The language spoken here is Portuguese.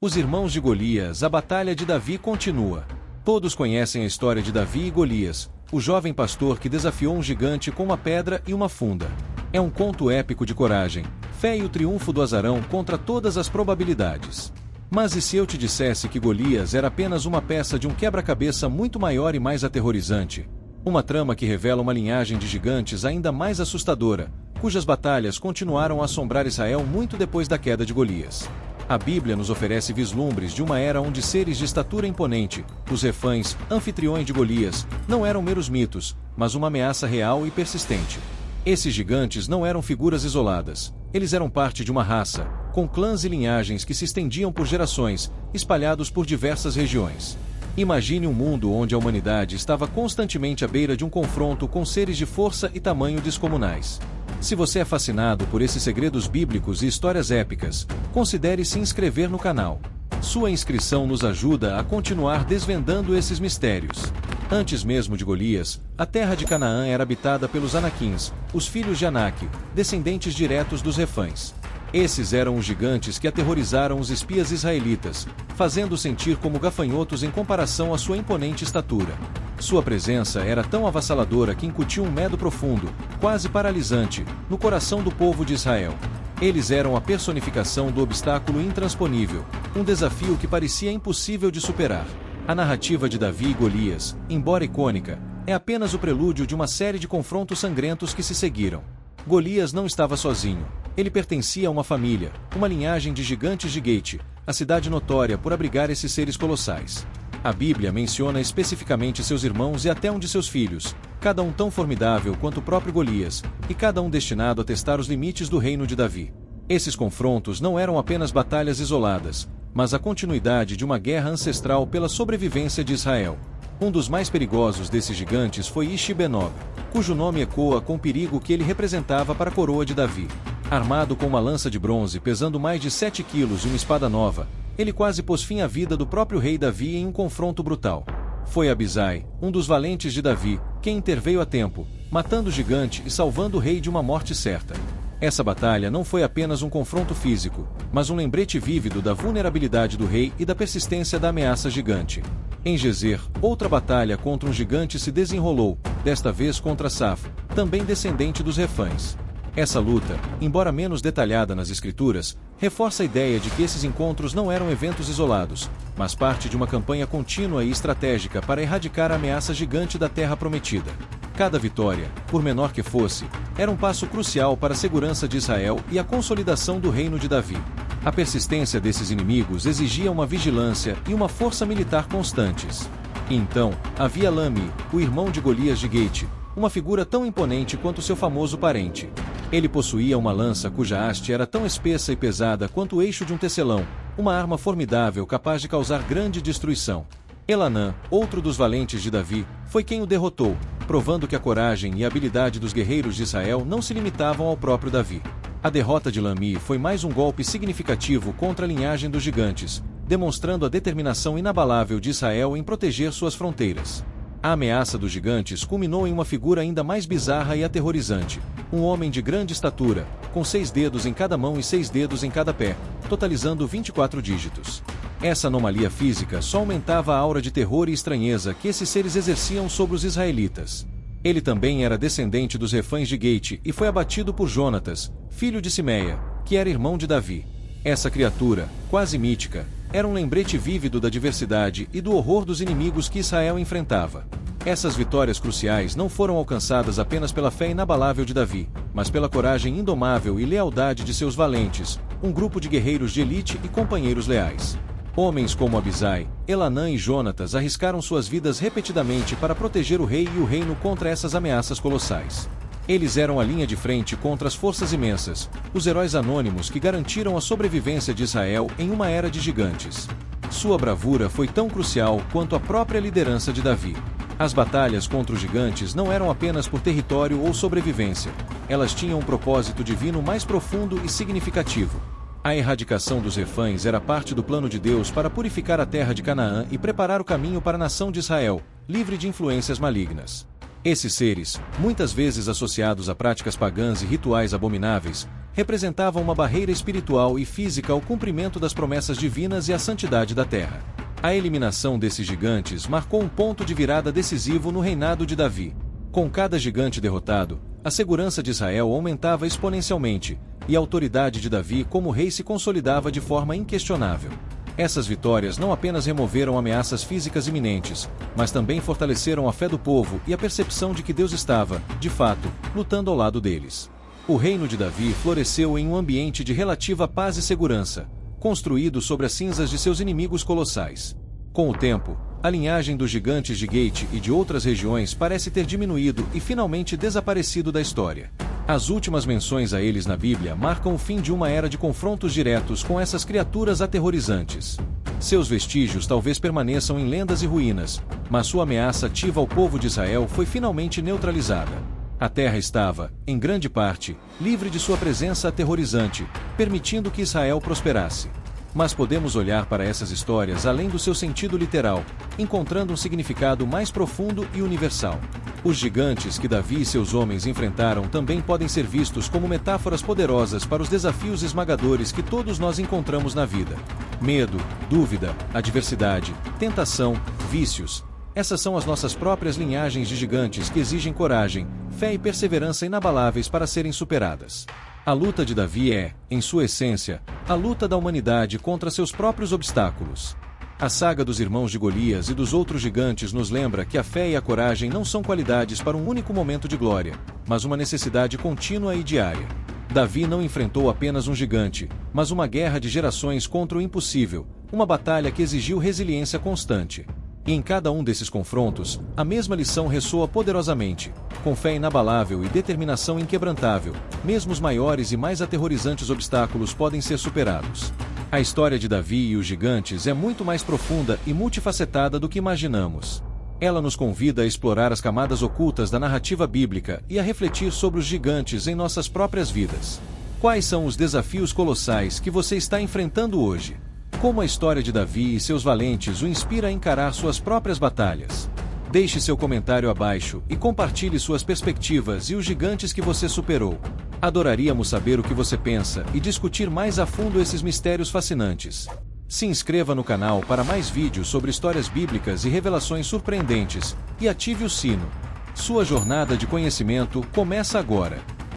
Os irmãos de Golias, a batalha de Davi continua. Todos conhecem a história de Davi e Golias, o jovem pastor que desafiou um gigante com uma pedra e uma funda. É um conto épico de coragem, fé e o triunfo do azarão contra todas as probabilidades. Mas e se eu te dissesse que Golias era apenas uma peça de um quebra-cabeça muito maior e mais aterrorizante? Uma trama que revela uma linhagem de gigantes ainda mais assustadora, cujas batalhas continuaram a assombrar Israel muito depois da queda de Golias. A Bíblia nos oferece vislumbres de uma era onde seres de estatura imponente, os refães, anfitriões de Golias, não eram meros mitos, mas uma ameaça real e persistente. Esses gigantes não eram figuras isoladas, eles eram parte de uma raça, com clãs e linhagens que se estendiam por gerações, espalhados por diversas regiões. Imagine um mundo onde a humanidade estava constantemente à beira de um confronto com seres de força e tamanho descomunais. Se você é fascinado por esses segredos bíblicos e histórias épicas, considere se inscrever no canal. Sua inscrição nos ajuda a continuar desvendando esses mistérios. Antes mesmo de Golias, a terra de Canaã era habitada pelos Anaquins, os filhos de Anak, descendentes diretos dos refães. Esses eram os gigantes que aterrorizaram os espias israelitas, fazendo-os sentir como gafanhotos em comparação à sua imponente estatura. Sua presença era tão avassaladora que incutiu um medo profundo, quase paralisante, no coração do povo de Israel. Eles eram a personificação do obstáculo intransponível, um desafio que parecia impossível de superar. A narrativa de Davi e Golias, embora icônica, é apenas o prelúdio de uma série de confrontos sangrentos que se seguiram. Golias não estava sozinho. Ele pertencia a uma família, uma linhagem de gigantes de Gate, a cidade notória por abrigar esses seres colossais. A Bíblia menciona especificamente seus irmãos e até um de seus filhos, cada um tão formidável quanto o próprio Golias, e cada um destinado a testar os limites do reino de Davi. Esses confrontos não eram apenas batalhas isoladas, mas a continuidade de uma guerra ancestral pela sobrevivência de Israel. Um dos mais perigosos desses gigantes foi Ishi-Benob, cujo nome ecoa com o perigo que ele representava para a coroa de Davi. Armado com uma lança de bronze pesando mais de 7 quilos e uma espada nova, ele quase pôs fim à vida do próprio rei Davi em um confronto brutal. Foi Abisai, um dos valentes de Davi, quem interveio a tempo, matando o gigante e salvando o rei de uma morte certa. Essa batalha não foi apenas um confronto físico, mas um lembrete vívido da vulnerabilidade do rei e da persistência da ameaça gigante. Em Gezer, outra batalha contra um gigante se desenrolou, desta vez contra Saf, também descendente dos refães. Essa luta, embora menos detalhada nas escrituras, reforça a ideia de que esses encontros não eram eventos isolados, mas parte de uma campanha contínua e estratégica para erradicar a ameaça gigante da Terra Prometida. Cada vitória, por menor que fosse, era um passo crucial para a segurança de Israel e a consolidação do reino de Davi. A persistência desses inimigos exigia uma vigilância e uma força militar constantes. E então, havia Lami, o irmão de Golias de Gate, uma figura tão imponente quanto seu famoso parente. Ele possuía uma lança cuja haste era tão espessa e pesada quanto o eixo de um tecelão, uma arma formidável capaz de causar grande destruição. Elanã, outro dos valentes de Davi, foi quem o derrotou, provando que a coragem e a habilidade dos guerreiros de Israel não se limitavam ao próprio Davi. A derrota de Lami foi mais um golpe significativo contra a linhagem dos gigantes, demonstrando a determinação inabalável de Israel em proteger suas fronteiras. A ameaça dos gigantes culminou em uma figura ainda mais bizarra e aterrorizante, um homem de grande estatura, com 6 dedos em cada mão e 6 dedos em cada pé, totalizando 24 dígitos. Essa anomalia física só aumentava a aura de terror e estranheza que esses seres exerciam sobre os israelitas. Ele também era descendente dos refães de Gate e foi abatido por Jonatas, filho de Simeia, que era irmão de Davi. Essa criatura, quase mítica, era um lembrete vívido da diversidade e do horror dos inimigos que Israel enfrentava. Essas vitórias cruciais não foram alcançadas apenas pela fé inabalável de Davi, mas pela coragem indomável e lealdade de seus valentes, um grupo de guerreiros de elite e companheiros leais. Homens como Abisai, Elanã e Jonatas arriscaram suas vidas repetidamente para proteger o rei e o reino contra essas ameaças colossais. Eles eram a linha de frente contra as forças imensas, os heróis anônimos que garantiram a sobrevivência de Israel em uma era de gigantes. Sua bravura foi tão crucial quanto a própria liderança de Davi. As batalhas contra os gigantes não eram apenas por território ou sobrevivência, elas tinham um propósito divino mais profundo e significativo. A erradicação dos refães era parte do plano de Deus para purificar a terra de Canaã e preparar o caminho para a nação de Israel, livre de influências malignas. Esses seres, muitas vezes associados a práticas pagãs e rituais abomináveis, representavam uma barreira espiritual e física ao cumprimento das promessas divinas e à santidade da terra. A eliminação desses gigantes marcou um ponto de virada decisivo no reinado de Davi. Com cada gigante derrotado, a segurança de Israel aumentava exponencialmente, e a autoridade de Davi como rei se consolidava de forma inquestionável. Essas vitórias não apenas removeram ameaças físicas iminentes, mas também fortaleceram a fé do povo e a percepção de que Deus estava, de fato, lutando ao lado deles. O reino de Davi floresceu em um ambiente de relativa paz e segurança, construído sobre as cinzas de seus inimigos colossais. Com o tempo, a linhagem dos gigantes de Gate e de outras regiões parece ter diminuído e finalmente desaparecido da história. As últimas menções a eles na Bíblia marcam o fim de uma era de confrontos diretos com essas criaturas aterrorizantes. Seus vestígios talvez permaneçam em lendas e ruínas, mas sua ameaça ativa ao povo de Israel foi finalmente neutralizada. A terra estava, em grande parte, livre de sua presença aterrorizante, permitindo que Israel prosperasse. Mas podemos olhar para essas histórias além do seu sentido literal, encontrando um significado mais profundo e universal. Os gigantes que Davi e seus homens enfrentaram também podem ser vistos como metáforas poderosas para os desafios esmagadores que todos nós encontramos na vida. Medo, dúvida, adversidade, tentação, vícios. Essas são as nossas próprias linhagens de gigantes que exigem coragem, fé e perseverança inabaláveis para serem superadas. A luta de Davi é, em sua essência, a luta da humanidade contra seus próprios obstáculos. A saga dos irmãos de Golias e dos outros gigantes nos lembra que a fé e a coragem não são qualidades para um único momento de glória, mas uma necessidade contínua e diária. Davi não enfrentou apenas um gigante, mas uma guerra de gerações contra o impossível, uma batalha que exigiu resiliência constante. E em cada um desses confrontos, a mesma lição ressoa poderosamente. Com fé inabalável e determinação inquebrantável, mesmo os maiores e mais aterrorizantes obstáculos podem ser superados. A história de Davi e os gigantes é muito mais profunda e multifacetada do que imaginamos. Ela nos convida a explorar as camadas ocultas da narrativa bíblica e a refletir sobre os gigantes em nossas próprias vidas. Quais são os desafios colossais que você está enfrentando hoje? Como a história de Davi e seus valentes o inspira a encarar suas próprias batalhas? Deixe seu comentário abaixo e compartilhe suas perspectivas e os gigantes que você superou. Adoraríamos saber o que você pensa e discutir mais a fundo esses mistérios fascinantes. Se inscreva no canal para mais vídeos sobre histórias bíblicas e revelações surpreendentes, e ative o sino. Sua jornada de conhecimento começa agora.